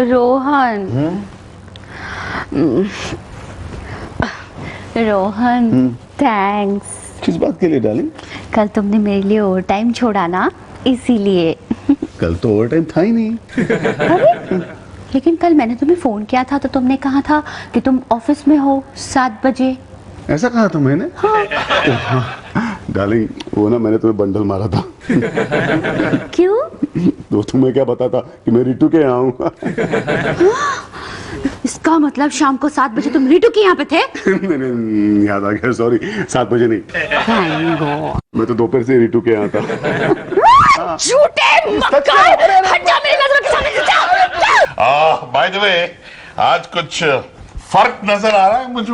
Rohan. Rohan thanks. किस बात के लिए डार्लिंग? कल तुमने मेरे लिए ओवर टाइम छोड़ा ना, इसीलिए। कल तो ओवर टाइम था ही नहीं। अरे लेकिन कल मैंने तुम्हें फोन किया था तो तुमने कहा था कि तुम ऑफिस में हो 7 बजे। ऐसा कहा था मैंने? हाँ। डार्लिंग वो ना मैंने तुम्हें बंडल मारा था। क्यों? तो तुम्हें क्या पता था कि मैं रितु के यहाँ हूँ? इसका मतलब शाम को 7 बजे तुम रितु के यहाँ पे थे? मैंने याद आ गया, सॉरी 7 बजे नहीं। मैं तो दोपहर से रितु के यहाँ था। झूठे मक्कार, हट जा मेरी नजरों के सामने से, जा। बाय द वे आज कुछ फर्क नजर आ रहा है मुझे।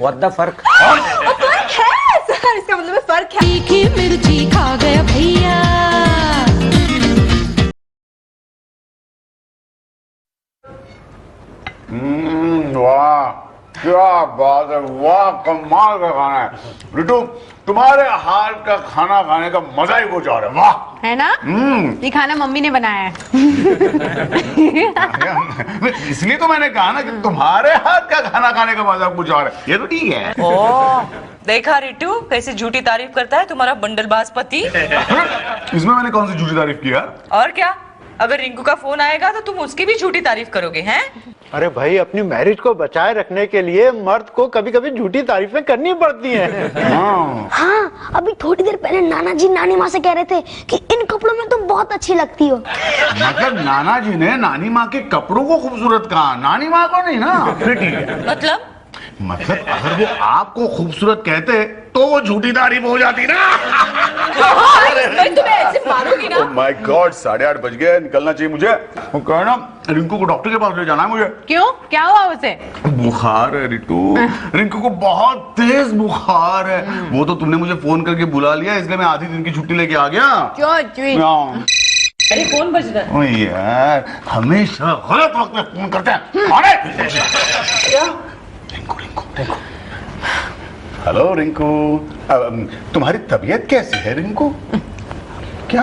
What the फर्क? फर्क है सर, इसका मतलब फर्क है। तीखी मिर्ची खा गया भैया। वाह क्या बात है, वाह कमाल का खाना है रितु, तुम्हारे हाथ का खाना खाने का मजा ही कुछ और है। वाह है ना? ये खाना मम्मी ने बनाया है। इसलिए तो मैंने कहा ना कि तुम्हारे हाथ का खाना खाने का मजा कुछ और है। ये तो ठीक है। ओह देखा रितु कैसे झूठी तारीफ करता है तुम्हारा बंडलबाज पति। इसमें मैंने कौन सी झूठी तारीफ की यार? और क्या, अगर रिंकू का फोन आएगा तो तुम उसकी भी झूठी तारीफ करोगे हैं? अरे भाई अपनी मैरिज को बचाए रखने के लिए मर्द को कभी कभी झूठी तारीफें करनी पड़ती हैं। हाँ, अभी थोड़ी देर पहले नाना जी नानी माँ से कह रहे थे कि इन कपड़ों में तुम बहुत अच्छी लगती हो। मतलब नाना जी ने नानी माँ के कपड़ों को खूबसूरत कहा, नानी माँ को नहीं ना? फिर ठीक है। मतलब अगर वो आपको खूबसूरत कहते तो वो झूठी तारीफ हो जाती ना। मैं तुम्हें ऐसे मारूंगी ना। माय गॉड 8:30 बज गए, निकलना चाहिए मुझे। वो कह ना रिंकू को डॉक्टर के पास ले जाना है मुझे। क्यों, क्या हुआ उसे? बुखार है रितु, रिंकू को बहुत तेज बुखार है। वो तो तुमने मुझे फोन करके बुला लिया, इसलिए मैं आधी दिन की छुट्टी लेके आ गया। अरे कौन बज रहा है? ओ यार हमेशा गलत वक्त में फोन करते हैं। कौन है? क्या? रिंकू। हेलो रिंकू, तुम्हारी तबीयत कैसी है रिंकू? क्या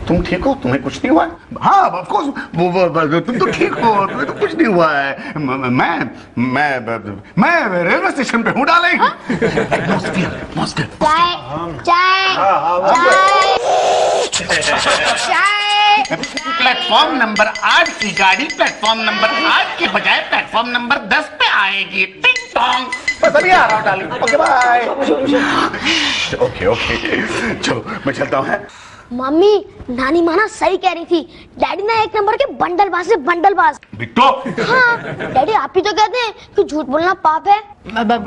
तुम ठीक हो? तुम्हें कुछ नहीं हुआ है? हाँ ऑफ कोर्स, वो तुम तो ठीक हो, तुम्हें तो कुछ नहीं हुआ है। मैं रेलवे स्टेशन पे हूँ डालेंगे। प्लेटफॉर्म नंबर 8 की गाड़ी प्लेटफॉर्म नंबर 8 के बजाय प्लेटफॉर्म नंबर 10 पे आएगी। टिंग टोंग। बस अभी आ रहा हूँ डार्लिंग। Okay bye. ओके चलो मैं चलता हूँ। मम्मी नानी माँ ना सही कह रही थी, डैडी ना एक नंबर के बंडलबाज है, बंडलबाज। बिट्टो। हाँ डैडी आप ही तो कहते हैं कि झूठ बोलना पाप है।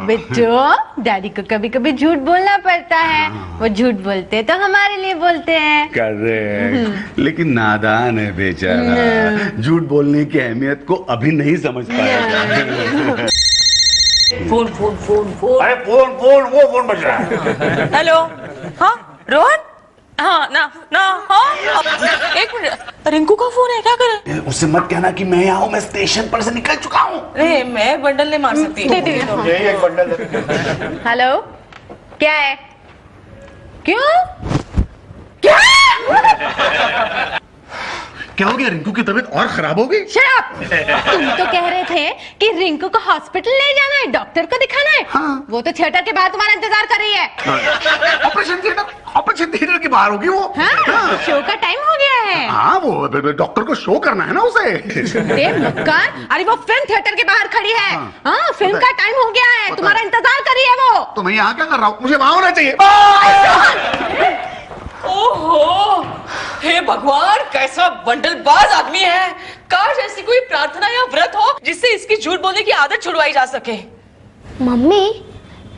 बिट्टू डैडी को कभी कभी झूठ बोलना पड़ता है, वो झूठ बोलते तो हमारे लिए बोलते हैं। करेक्ट, लेकिन नादान है बेचारा, झूठ बोलने की अहमियत को अभी नहीं समझ पाया। फोन। अरे फोन वो फोन बज रहा है। हेलो, हाँ रोहन? हाँ ना हाँ, एक मिनट, रिंकू का फोन है, क्या करे? उससे मत कहना कि मैं यहाँ हूँ, मैं स्टेशन पर से निकल चुका हूँ। अरे मैं बंडल नहीं मार सकती। यही एक बंडल है। हेलो, क्या है? क्यों? क्या? क्या हो गया? रिंकू की तबीयत और खराब हो गई? Shut up! तुम तो कह रहे थे कि रिंकू को हॉस्पिटल ले जाना है, डॉक्टर को दिखाना है। हाँ। वो तो थिएटर के बाहर तुम्हारा इंतजार कर रही है। ऑपरेशन थिएटर के बाहर होगी वो। हाँ, शो का टाइम हो गया है। हाँ वो डॉक्टर को शो करना है ना उसे। मक्कार, अरे वो फिल्म थिएटर के बाहर खड़ी है। हाँ फिल्म का टाइम हो गया है, तुम्हारा इंतजार कर रही है वो। तो मैं यहाँ क्या कर रहा हूँ? मुझे वहां होना चाहिए। ओहो, हे भगवान, कैसा बंडलबाज आदमी है। काश ऐसी कोई प्रार्थना या व्रत हो जिससे इसकी झूठ बोलने की आदत छुड़वाई जा सके। मम्मी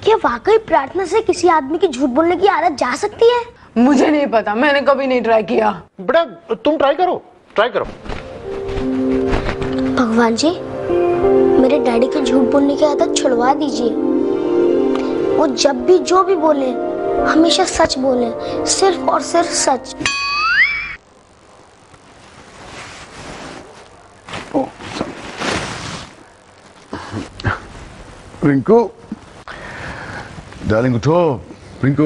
क्या वाकई प्रार्थना से किसी आदमी की झूठ बोलने की आदत जा सकती है? मुझे नहीं पता, मैंने कभी नहीं ट्राई किया। बेटा तुम ट्राई करो। भगवान जी मेरे डैडी की झूठ बोलने की आदत छुड़वा दीजिए। वो जब भी जो भी बोले हमेशा सच बोले, सिर्फ और सिर्फ सच। रिंकू डार्लिंग उठो। रिंकू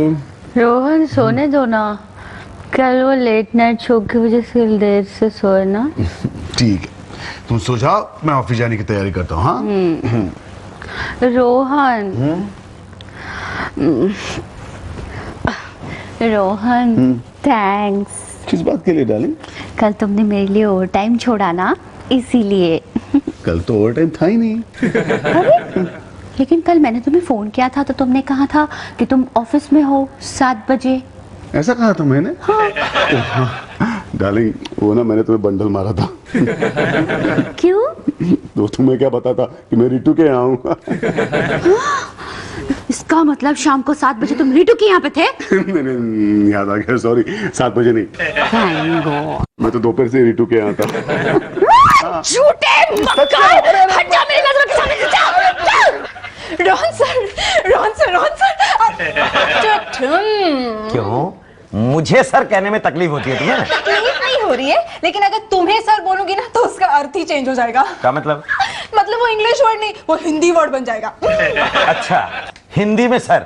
रोहन सोने दो ना, कल वो लेट नाइट शो की वजह से देर से सोए ना। ठीक है, तुम सो जाओ, मैं ऑफिस जाने की तैयारी करता हूँ। हाँ रोहन, रोहन थैंक्स। किस बात के लिए डार्लिंग? कल तुमने मेरे लिए ओवर टाइम छोड़ा ना, इसीलिए। कल तो ओवर टाइम था ही नहीं। अरे लेकिन कल मैंने तुम्हें फोन किया था तो तुमने कहा था कि तुम ऑफिस में हो 7 बजे। ऐसा कहा था मैंने? हाँ। डार्लिंग, वो ना मैंने तुम्हें बंडल मारा था। क्यों? तो तुम्हें क्या पता था कि मैं रितु के यहाँ हूँ? इसका मतलब शाम को 7 बजे तुम रितु के यहाँ पे थे? मैंने याद आ गया, सॉरी, 7 बजे नहीं, मैं तो दोपहर से रितु के यहाँ था। झूठे मक्कार, हट जा मेरी नजरों के सामने से, जा। Rohan sir, Rohan sir, Rohan sir. क्यों? मुझे सर कहने में तकलीफ होती है तुम्हें? तकलीफ नहीं हो रही है, लेकिन अगर तुम्हें सर बोलूंगी ना तो उसका अर्थ ही चेंज हो जाएगा। क्या मतलब? मतलब वो इंग्लिश वर्ड नहीं, वो हिंदी वर्ड बन जाएगा। अच्छा, हिंदी में सर,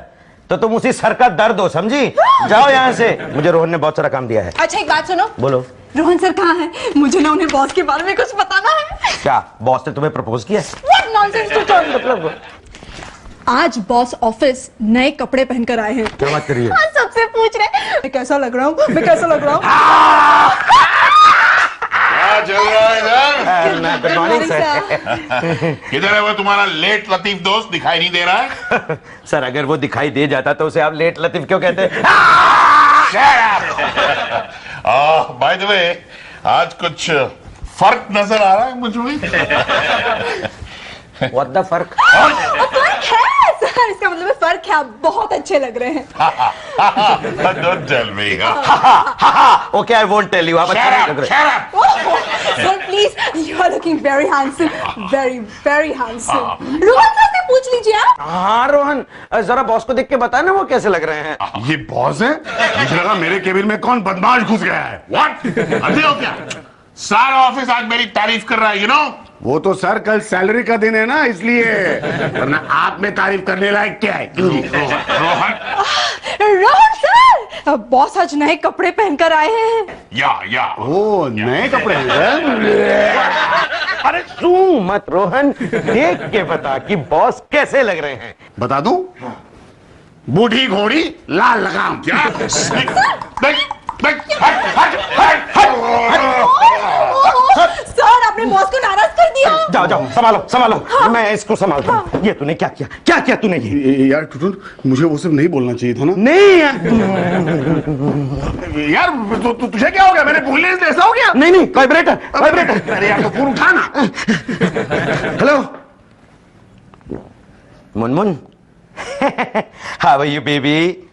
तो तुम उसी सर का दर्द हो, समझी? जाओ यहाँ से, मुझे रोहन ने बहुत सारा काम दिया है। अच्छा एक बात सुनो। बोलो। रोहन सर कहाँ है? मुझे ना उन्हें बॉस के बारे में कुछ बताना है। क्या बॉस ने तुम्हें प्रपोज किया? What nonsense to talk मतलब। आज बॉस ऑफिस नए कपड़े पहनकर आए हैं। क्या बात कर रही है? हाँ, सबसे पूछ रहे मैं कैसा लग रहा हूँ, मैं कैसा लग रहा हूँ। क्या चल रहा है इधर? Good morning sir. किधर है वो तुम्हारा लेट लतीफ दोस्त? दिखाई नहीं दे रहा है। सर अगर वो दिखाई दे जाता तो उसे आप लेट लतीफ क्यों कहते? बाय द वे, आज कुछ फर्क नजर आ रहा है मुझे। व्हाट द फर्क? फर्क है सर, इसका मतलब फर्क है, आप बहुत अच्छे लग रहे हैं। Don't tell me. Okay, I won't tell you. आप अच्छे नहीं लग रहे। Sir please, you are looking very handsome, very very handsome. Rohan sir से पूछ लीजिए आप। हाँ रोहन, जरा बॉस को देख के बता ना वो कैसे लग रहे हैं। ये बॉस है? मुझे लगा मेरे केबिन में कौन बदमाश घुस गया है। What? अभी हो क्या? सारा ऑफिस आज मेरी तारीफ कर रहा है, you know? वो तो सर कल सैलरी का दिन है ना, इसलिए। वरना आप में तारीफ करने लायक क्या है? रोहन, रोहन सर, बॉस आज नए कपड़े पहनकर आए हैं। या ओ नए कपड़े हैं सर? अरे तू मत रोहन, देख के बता कि बॉस कैसे लग रहे हैं। बता दूं? बूढ़ी घोड़ी लाल लगाम। क्या? सर आपने बॉस को नाराज कर दिया। जाओ जाओ, संभालो संभालो। मैं इसको संभालता हूँ। ये तूने क्या किया? क्या किया तूने? ये यार टुटुन, मुझे वो सब नहीं बोलना चाहिए था ना। नहीं यार तुझे क्या हो गया? मैंने भूलने से ऐसा हो गया? नहीं, वाइब्रेटर वाइब्रेटर। अरे यार तो फोन उठाना। Hello Munmun. How are you baby?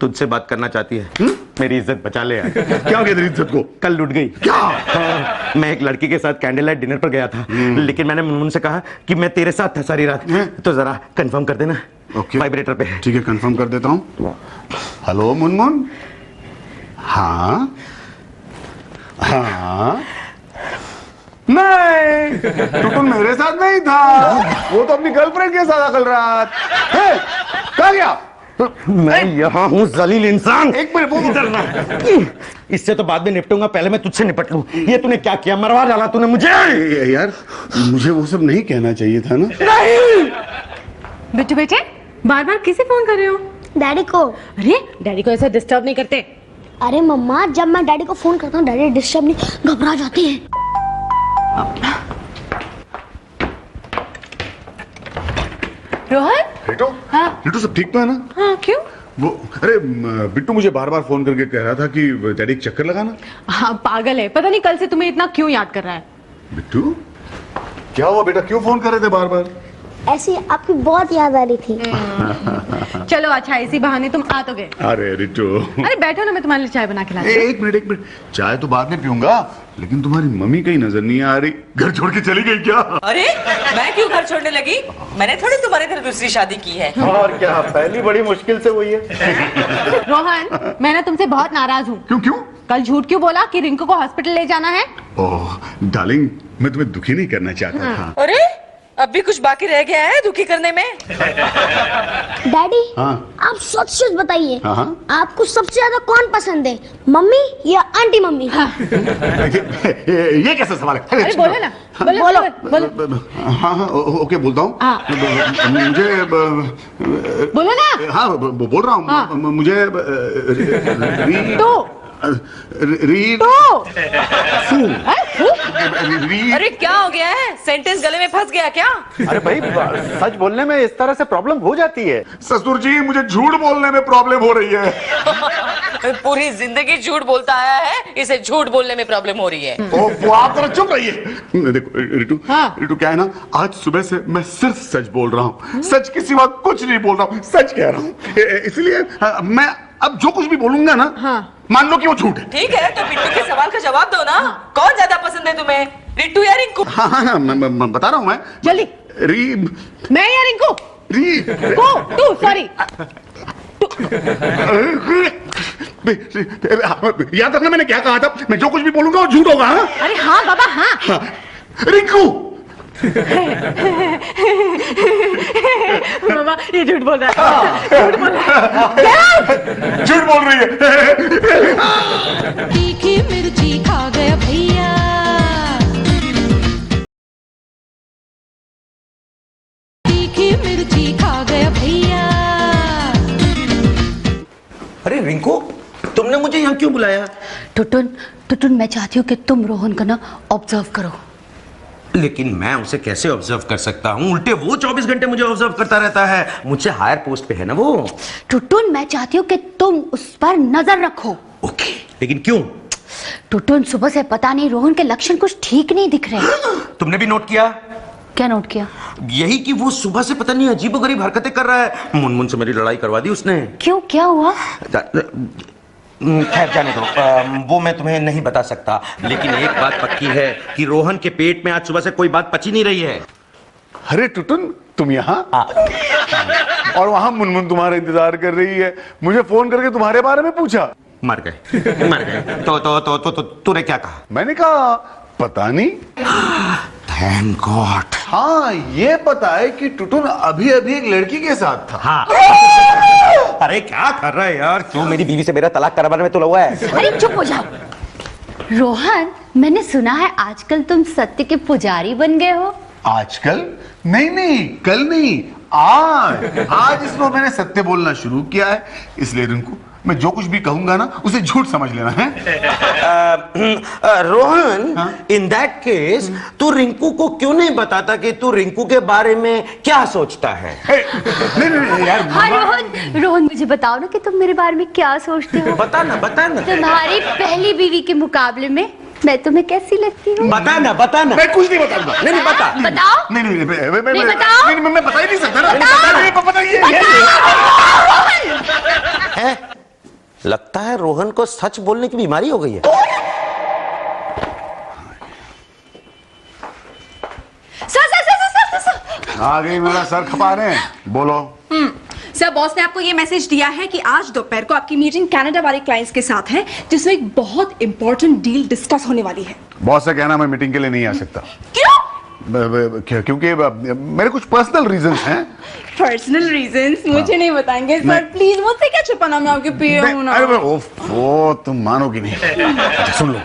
तुझसे बात करना चाहती है। मेरी इज्जत बचा ले यार। क्या हो गया तेरी इज्जत को? कल लूट गई। क्या? हाँ, मैं एक लड़की के साथ कैंडल लाइट डिनर पर गया था, लेकिन मैंने मुनमुन से कहा कि मैं तेरे साथ था सारी रात। तो जरा कंफर्म कर देना। ओके, वाइब्रेटर पे। ठीक है, कंफर्म कर देता हूँ। हेलो मुनमुन। हाँ नहीं, टुटुन मेरे साथ नहीं था, वो तो अपनी गर्लफ्रेंड के साथ कल रात। कहाँ गया? मैं यहाँ हूँ जलील इंसान। एक मिनट, वो इधर ना। इससे तो बाद में निपटूंगा, पहले मैं तुझसे निपट लूं। ये तूने क्या किया? मरवा डाला तूने मुझे। यार मुझे वो सब नहीं कहना चाहिए था ना। नहीं। बेटे बेटे, बार बार किसे फोन कर रहे हो? डैडी को। अरे डैडी को ऐसा डिस्टर्ब नहीं करते। अरे मम्मा, जब मैं डैडी को फोन करता हूँ डैडी डिस्टर्ब नहीं, घबरा जाते हैं। रोहन। रिटू, हाँ? रिटू सब ठीक तो है ना? हाँ क्यों? वो अरे बिट्टू मुझे बार बार फोन करके कह रहा था कि डैडी एक चक्कर लगाना। हाँ पागल है, पता नहीं कल से तुम्हें इतना क्यों याद कर रहा है। बिट्टू क्या हुआ बेटा, क्यों फोन कर रहे थे बार बार? ऐसी आपकी बहुत याद आ रही थी। चलो अच्छा, इसी बहाने तुम आ तो गए। अरे रिटू, अरे बैठो ना, मैं तुम्हारे लिए चाय बना के लाती हूँ। एक मिनट, चाय तो बाद में पीऊंगा, लेकिन तुम्हारी मम्मी कहीं नजर नहीं आ रही। घर छोड़ के चली गई क्या? अरे मैं क्यों घर छोड़ने लगी? मैंने थोड़ी तुम्हारे घर दूसरी शादी की है। और क्या, पहली बड़ी मुश्किल से हुई है। रोहन, मैं ना तुमसे बहुत नाराज हूँ। क्यों? कल झूठ क्यों बोला कि रिंकू को हॉस्पिटल ले जाना है? ओह डार्लिंग, मैं तुम्हें दुखी नहीं करना चाहता था। अरे अब भी कुछ बाकी रह गया है दुखी करने में? डैडी हाँ आप सच सच बताइए, हाँ आपको सबसे ज्यादा कौन पसंद है, मम्मी या आंटी मम्मी? ये कैसा सवाल है? अरे बोलो ना, बोलो। हाँ हाँ ओके बोलता हूँ। मुझे बोलो ना। हाँ बोल रहा हूँ। मुझे अरे क्या हो गया है? सेंटेंस गले में फंस गया क्या? अरे भाई सच बोलने में इस तरह से प्रॉब्लम हो जाती है। ससुर जी मुझे झूठ बोलने में प्रॉब्लम हो रही है। पूरी जिंदगी झूठ बोलता आया है, इसे झूठ बोलने में प्रॉब्लम हो रही है। वो आप जरा चुप रहिए। देखो रितु, रितु क्या है ना, आज सुबह से मैं सिर्फ सच बोल रहा हूँ, सच के सिवा कुछ नहीं बोल रहा हूँ, सच कह रहा हूँ। इसलिए मैं अब जो कुछ भी बोलूंगा ना, मान लो कि वो झूठ है। ठीक है, तो बिट्टू के सवाल का जवाब दो ना। कौन ज्यादा पसंद है तुम्हें, रिट्टू या रिंकू? हाँ हाँ मैं बता रहा हूँ। मैं जल्दी। मैं या रिंकू? तू सॉरी। याद रखना मैंने क्या कहा था, मैं जो कुछ भी बोलूंगा वो झूठ होगा। हाँ? अरे हाँ बाबा हाँ। रिंकू मामा ये झूठ बोल रहा है, झूठ बोल रही है। तीखी मिर्ची खा गया भैया। तीखी मिर्ची खा गया भैया। अरे रिंकू, तुमने मुझे यहाँ क्यों बुलाया? टुटुन मैं चाहती हूँ कि तुम रोहन को ना ऑब्जर्व करो। लेकिन मैं उसे कैसे ऑब्जर्व कर सकता हूँ? उल्टे वो 24 घंटे मुझे ऑब्जर्व करता रहता है। मुझसे हायर पोस्ट पे है ना वो। टुटुन मैं चाहती हूँ कि तुम उस पर नजर रखो। ओके, लेकिन क्यों? टुटुन सुबह से पता नहीं रोहन के लक्षण कुछ ठीक नहीं दिख रहे। तुमने भी नोट किया? क्या नोट किया? यही कि वो सुबह से पता नहीं अजीबोगरीब हरकतें कर रहा है। मुनमुन से मेरी लड़ाई करवा दी उसने। क्यों, क्या हुआ? खैर जाने दो, वो मैं तुम्हें नहीं बता सकता। लेकिन एक बात पक्की है कि रोहन के पेट में आज सुबह से कोई बात पची नहीं रही है। अरे टुटुन तुम यहाँ, और वहां मुनमुन तुम्हारा इंतजार कर रही है। मुझे फोन करके तुम्हारे बारे में पूछा। मर गए। तो तूने क्या कहा? मैंने कहा पता नहीं। Thank God. हाँ ये पता है कि टुटुन अभी अभी एक लड़की के साथ था। हाँ। अरे क्या कर रहा है यार? क्यों मेरी बीवी से मेरा तलाक करवाने में तुला हुआ है? अरे चुप हो जाओ। रोहन, मैंने सुना है आजकल तुम सत्य के पुजारी बन गए हो। आजकल? नहीं कल नहीं, आज इस बार मैंने सत्य बोलना शुरू किया है। इसलिए रिंकू मैं जो कुछ भी कहूंगा ना उसे झूठ समझ लेना है। रोहन, इन दैट केस तू रिंकू को क्यों नहीं बताता कि तू रिंकू के बारे में क्या सोचता है? नहीं यार। हाँ रोहन मुझे बताओ ना कि तुम मेरे बारे में क्या सोचते हो। बता ना। तुम्हारी पहली बीवी के मुकाबले में मैं तुम्हें कैसी लगती हूँ? बता ना। मैं कुछ नहीं बताऊंगा। नहीं बता। बताओ। नहीं बताओ। मैं बता ही नहीं सकता ना। लगता है रोहन को सच बोलने की बीमारी हो गई है। सर। आ गई मेरा सर खपाने। बोलो। सर बॉस ने आपको ये मैसेज दिया है कि आज दोपहर को आपकी मीटिंग कनाडा वाले क्लाइंट्स के साथ है, जिसमें एक बहुत इंपॉर्टेंट डील डिस्कस होने वाली है। बॉस से कहना मैं मीटिंग के लिए नहीं आ सकता। क्यों? क्योंकि मेरे कुछ पर्सनल रीजंस हैं। पर्सनल रीजंस मुझे नहीं बताएंगे सर, प्लीज। मुझसे क्या छुपाना, मैं आपके पीए हूं ना। ओ तुम मानोगी नहीं। अच्छा सुन लो,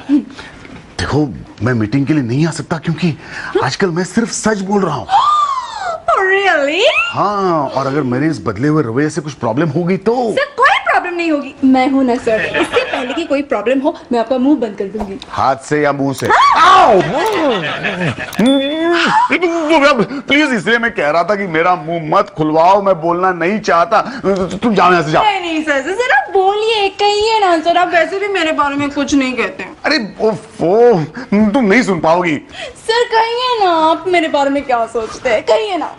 देखो मैं मीटिंग के लिए नहीं आ सकता क्योंकि आजकल मैं सिर्फ सच बोल रहा हूँ। Really? हाँ, और अगर मेरे इस बदले हुए रवैये से कुछ प्रॉब्लम होगी तो? सर कोई प्रॉब्लम नहीं होगी, मैं हूं ना सर। इससे पहले कि कोई प्रॉब्लम हो मैं आपका मुंह बंद कर दूंगी। हाथ से या मुंह से? प्लीज, इसलिए मैं कह रहा था कि मेरा मुंह मत खुलवाओ, मैं बोलना नहीं चाहता। तुम जाओ यहाँ से, जाओ। नहीं सर आप बोलिए, कहिए ना सर। आप वैसे भी मेरे बारे में कुछ नहीं कहते। अरे ओफो, तुम नहीं सुन पाओगी। सर कहिए ना, आप मेरे बारे में क्या सोचते हैं, कहिए ना।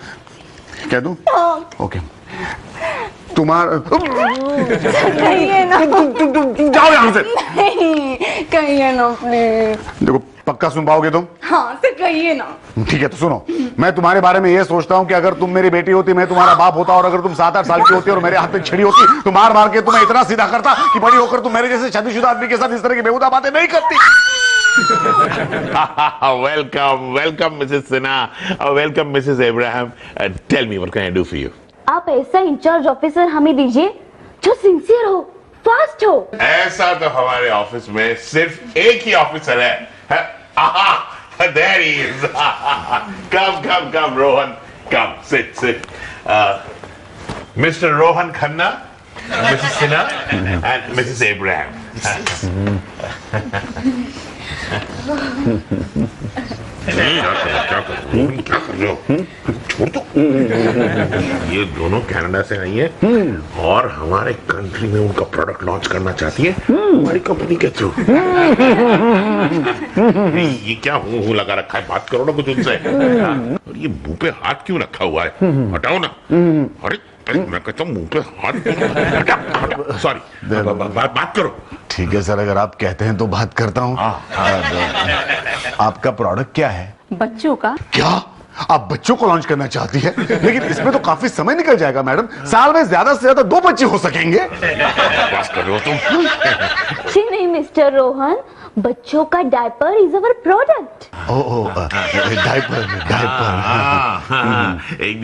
कह दूं? ओके। तुम्हारा कहिए ना। तुम जाओ यहाँ से। नहीं कहिए ना प्लीज। देखो पक्का सुन पाओगे तुम? हाँ सर कहिए ना। ठीक है तो सुनो, मैं तुम्हारे बारे में ये सोचता हूँ कि अगर तुम मेरी बेटी होती मैं तुम्हारा बाप होता, और अगर तुम 7-8 साल की होती और मेरे हाथ में छड़ी होती तो मार के तुम्हें इतना सीधा करता कि बड़ी होकर तुम मेरे जैसे शादीशुदा आदमी के साथ इस तरह की बेहुदा बातें नहीं करती। Welcome welcome Mrs Sinha, welcome Mrs Ibrahim. Tell me what can I do for you? आप ऐसा इंचार्ज ऑफिसर हमें दीजिए जो सिंसियर हो, फास्ट हो। ऐसा तो हमारे ऑफिस में सिर्फ एक ही ऑफिसर है। There he is. Come, Rohan. Come, sit. Mr. Rohan Khanna, Mrs. Sinha, and Mrs. Abraham. क्या कर रहे हो? छोड़ दो। ये दोनों कनाडा से आई है और हमारे कंट्री में उनका प्रोडक्ट लॉन्च करना चाहती है हमारी कंपनी के थ्रू। ये क्या हूँ लगा रखा है? बात करो ना कुछ उनसे। और ये मुंह पे हाथ क्यों रखा हुआ है? हटाओ ना। अरे मैं कहता हूँ मुंह पे हाथ। सॉरी, बात करो। ठीक है सर, अगर आप कहते हैं तो बात करता हूँ। आपका प्रोडक्ट क्या है? बच्चों का। क्या आप बच्चों को लॉन्च करना चाहती है? लेकिन इसमें तो काफी समय निकल जाएगा मैडम। साल में ज्यादा से ज्यादा 2 बच्चे हो सकेंगे। बात कर रहे हो तुम? जी नहीं मिस्टर रोहन, बच्चों का diaper is our product. Diaper.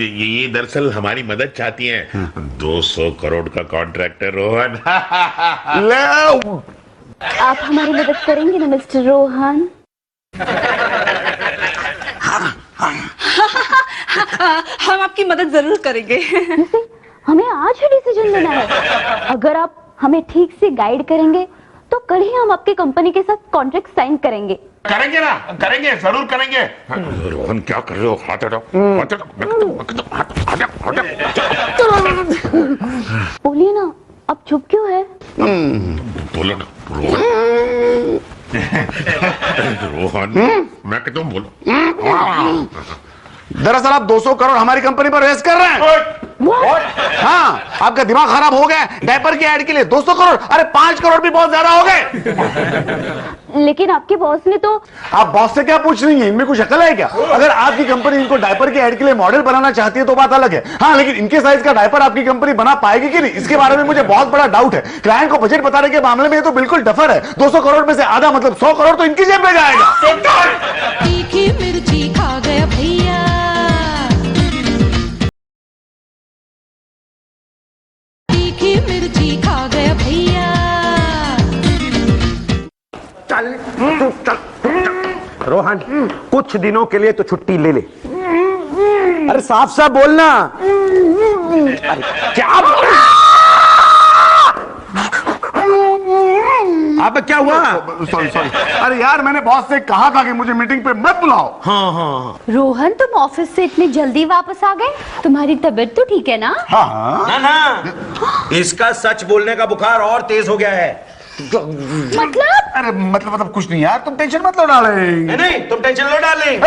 ये दरअसल हमारी मदद चाहती हैं। 200 करोड़ का कॉन्ट्रैक्टर रोहन। आप हमारी मदद करेंगे ना मिस्टर रोहन? हम आपकी मदद जरूर करेंगे। हमें आज ही डिसीजन लेना है। अगर आप हमें ठीक से गाइड करेंगे तो कल ही हम आपकी कंपनी के साथ कॉन्ट्रैक्ट साइन करेंगे। करेंगे ना, करेंगे, जरूर करेंगे। रोहन क्या कर रहे हो? हाथ हटाओ। बोलिए ना, अब चुप क्यों है? बोलो ना रोहन। मैं कहता हूँ बोलो। दरअसल आप 200 करोड़ हमारी कंपनी पर रेस कर रहे हैं। हाँ, आपका दिमाग खराब हो गया। डायपर की ऐड के लिए 200 करोड़? अरे 5 करोड़ भी बहुत ज्यादा हो गए। लेकिन आपके बॉस ने तो। आप बॉस से क्या पूछ रही हैं? इनमें कुछ अकल है क्या? अगर आपकी कंपनी इनको डायपर की ऐड के लिए मॉडल बनाना चाहती है तो बात अलग है। हाँ, लेकिन इनके साइज का डायपर आपकी कंपनी बना पाएगी कि नहीं, इसके बारे में मुझे बहुत बड़ा डाउट है। क्लाइंट को बजट बताने के मामले में तो बिल्कुल डफर है। 200 करोड़ में से आधा मतलब 100 करोड़ तो इनकी जेब में जाएगा। तीखी मिर्ची खा गया भैया। तीखी मिर्ची खा गया भैया। चल रोहन, कुछ दिनों के लिए तो छुट्टी ले ले। अरे साफ साफ बोलना। अरे क्या अब क्या हुआ? सॉरी। अरे यार, मैंने बॉस से कहा था कि मुझे मीटिंग पे मत बुलाओ। हाँ। रोहन, तुम ऑफिस से इतनी जल्दी वापस आ गए? तुम्हारी तबीयत तो ठीक है ना? हाँ। ना, इसका सच बोलने का बुखार और तेज हो गया है। मतलब? अरे मतलब कुछ नहीं यार, तुम टेंशन मत लो डालेंगे। नहीं, तुम टेंशन लो डालेंगे।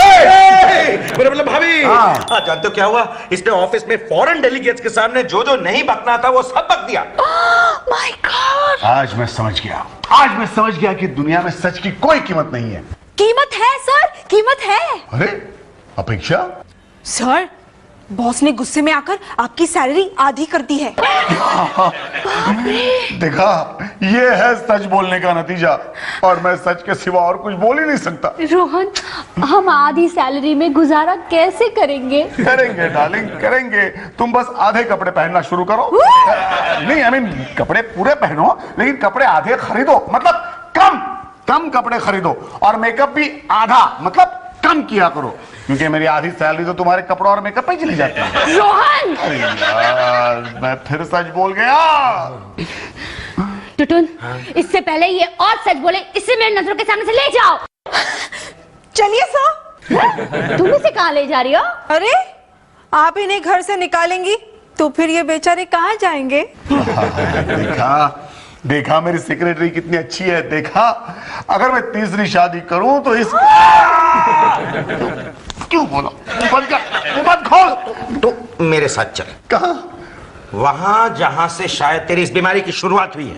मेरे मतलब भाभी। जानते हो क्या हुआ? इसने ऑफिस में फॉरेन डेलीगेट्स के सामने जो नहीं बकना था वो सब बक दिया। My God! आज मैं समझ गया कि दुनिया में सच की कोई कीमत नहीं है। कीमत है सर, कीमत है। अरे अपेक्षा? सर, बॉस ने गुस्से में आकर आपकी सैलरी आधी कर दी है। देखा, ये है सच बोलने का नतीजा। और मैं सच के सिवा और कुछ बोल ही नहीं सकता। रोहन, हम आधी सैलरी में गुजारा कैसे करेंगे? करेंगे डार्लिंग, करेंगे। तुम बस आधे कपड़े पहनना शुरू करो। नहीं, आई मीन कपड़े पूरे पहनो, लेकिन कपड़े आधे खरीदो। मतलब कम कपड़े खरीदो। और मेकअप भी आधा, मतलब कम किया करो, क्योंकि मेरी आधी सैलरी तो तुम्हारे कपड़ों और मेकअप पे चली जाती है। रोहन! अरे यार, मैं फिर सच बोल गया। टुटुन, इससे पहले ये और सच बोले, इससे मेरी नजरों के सामने से ले जाओ। चलिए सर। तुम इसे कहाँ ले जा रही हो? अरे, आप इन्हें घर से निकालेंगी तो फिर ये बेचारे कहाँ जाएंगे? देखा मेरी सेक्रेटरी कितनी अच्छी है। देखा, अगर मैं तीसरी शादी करूं तो इस क्यों बोला? मत खोल। तो मेरे साथ चल। कहां? वहां जहां से शायद तेरी इस बीमारी की शुरुआत हुई है।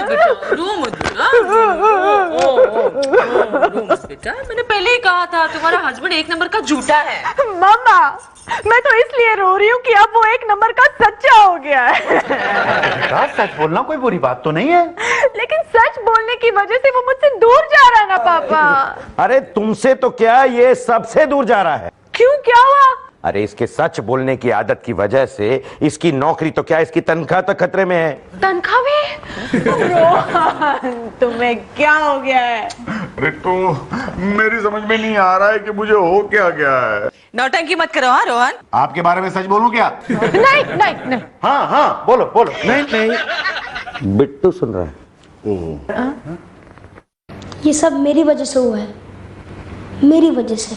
बेटा रो मत बेटा, रो मत बेटा। मैंने पहले ही कहा था तुम्हारा हस्बैंड एक नंबर का झूठा है। मामा मैं तो इसलिए रो रही हूँ कि अब वो एक नंबर का सच्चा हो गया है। बेटा सच बोलना कोई बुरी बात तो नहीं है, लेकिन सच बोलने की वजह से वो मुझसे दूर जा रहा है ना पापा। अरे तुमसे तो क्या, ये सबसे दूर जा रहा है। क्यों, क्या हुआ? अरे इसके सच बोलने की आदत की वजह से इसकी नौकरी तो क्या, इसकी तनख्वाह तक खतरे में है। तनख्वाह भी? रोहन तुम्हें क्या हो गया है? अरे तो मेरी समझ में नहीं आ रहा है कि मुझे हो क्या गया है। नौटंकी मत करो हाँ रोहन। आपके बारे में सच बोलूं क्या? नहीं नहीं नहीं। हाँ हाँ बोलो बोलो। नहीं नहीं, बिट्टू सुन रहा है। ये सब मेरी वजह से हुआ है, मेरी वजह से।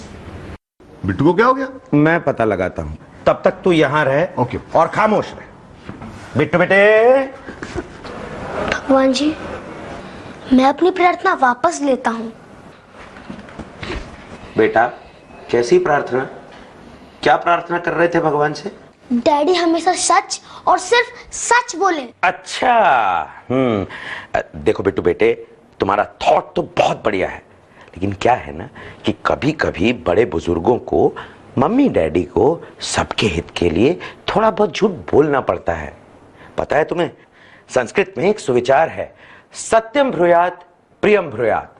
बिट्टू को क्या हो गया? मैं पता लगाता हूं, तब तक तू यहां रह। ओके। और खामोश रह। बिट्टू बेटे। भगवान जी मैं अपनी प्रार्थना वापस लेता हूँ। बेटा कैसी प्रार्थना, क्या प्रार्थना कर रहे थे भगवान से? डैडी हमेशा सच और सिर्फ सच बोले। अच्छा देखो बिट्टू बेटे, तुम्हारा थॉट तो बहुत बढ़िया है, लेकिन क्या है ना कि कभी कभी बड़े बुजुर्गों को, मम्मी डैडी को सबके हित के लिए थोड़ा बहुत झूठ बोलना पड़ता है। पता है तुम्हें, संस्कृत में एक सुविचार है, सत्यम ब्रूयात प्रियम ब्रूयात,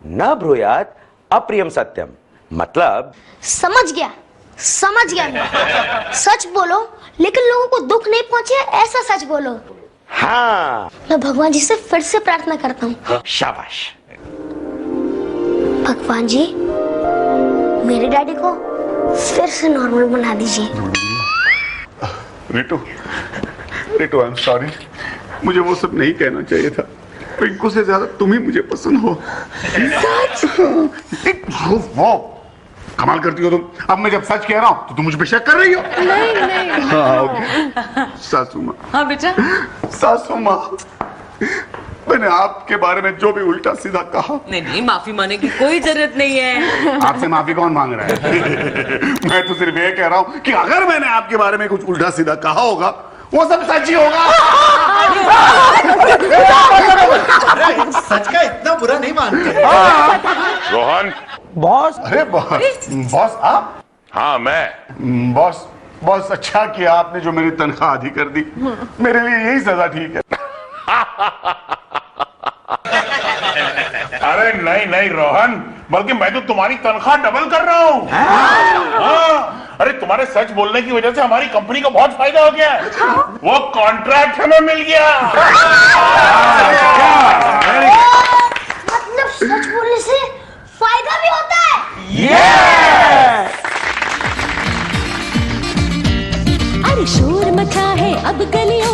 न ब्रूयात अप्रियम सत्यम। मतलब समझ गया मैं। सच बोलो लेकिन लोगों को दुख नहीं पहुंचे, ऐसा सच बोलो। हाँ। मैं भगवान जी से फिर से प्रार्थना करता हूँ। शाबाश। भगवान जी मेरे डैडी को फिर से नॉर्मल बना दीजिए। रिटू आई एम सॉरी, मुझे वो सब नहीं कहना चाहिए था। पिंकू से ज्यादा तुम ही मुझे पसंद हो। वो कमाल करती हो तुम। अब मैं जब सच कह रहा हूं तो तुम मुझ पे शक कर रही हो। नहीं। हाँ ओके। सासू माँ। हाँ बेटा। सासू माँ, मैंने आपके बारे में जो भी उल्टा सीधा कहा। नहीं माफी मांगने की कोई जरूरत नहीं है। आपसे माफी कौन मांग रहा है? मैं तो सिर्फ ये कह रहा हूं कि अगर मैंने आपके बारे में कुछ उल्टा सीधा कहा होगा, वो सब सच ही होगा। सच का इतना बुरा नहीं मानते। रोहन। बॉस। अरे बॉस आप? हाँ मैं। बॉस अच्छा किया आपने जो मेरी तनख्वाह आधी कर दी। मेरे लिए यही सजा ठीक है। अरे नहीं रोहन, बल्कि मैं तो तुम्हारी तनख्वाह डबल कर रहा हूँ। हाँ, अरे तुम्हारे सच बोलने की वजह से हमारी कंपनी को बहुत फायदा हो गया है। वो कॉन्ट्रैक्ट हमें मिल गया। मतलब सच बोलने से फायदा भी होता है। अरे शोर मचा है अब गलियों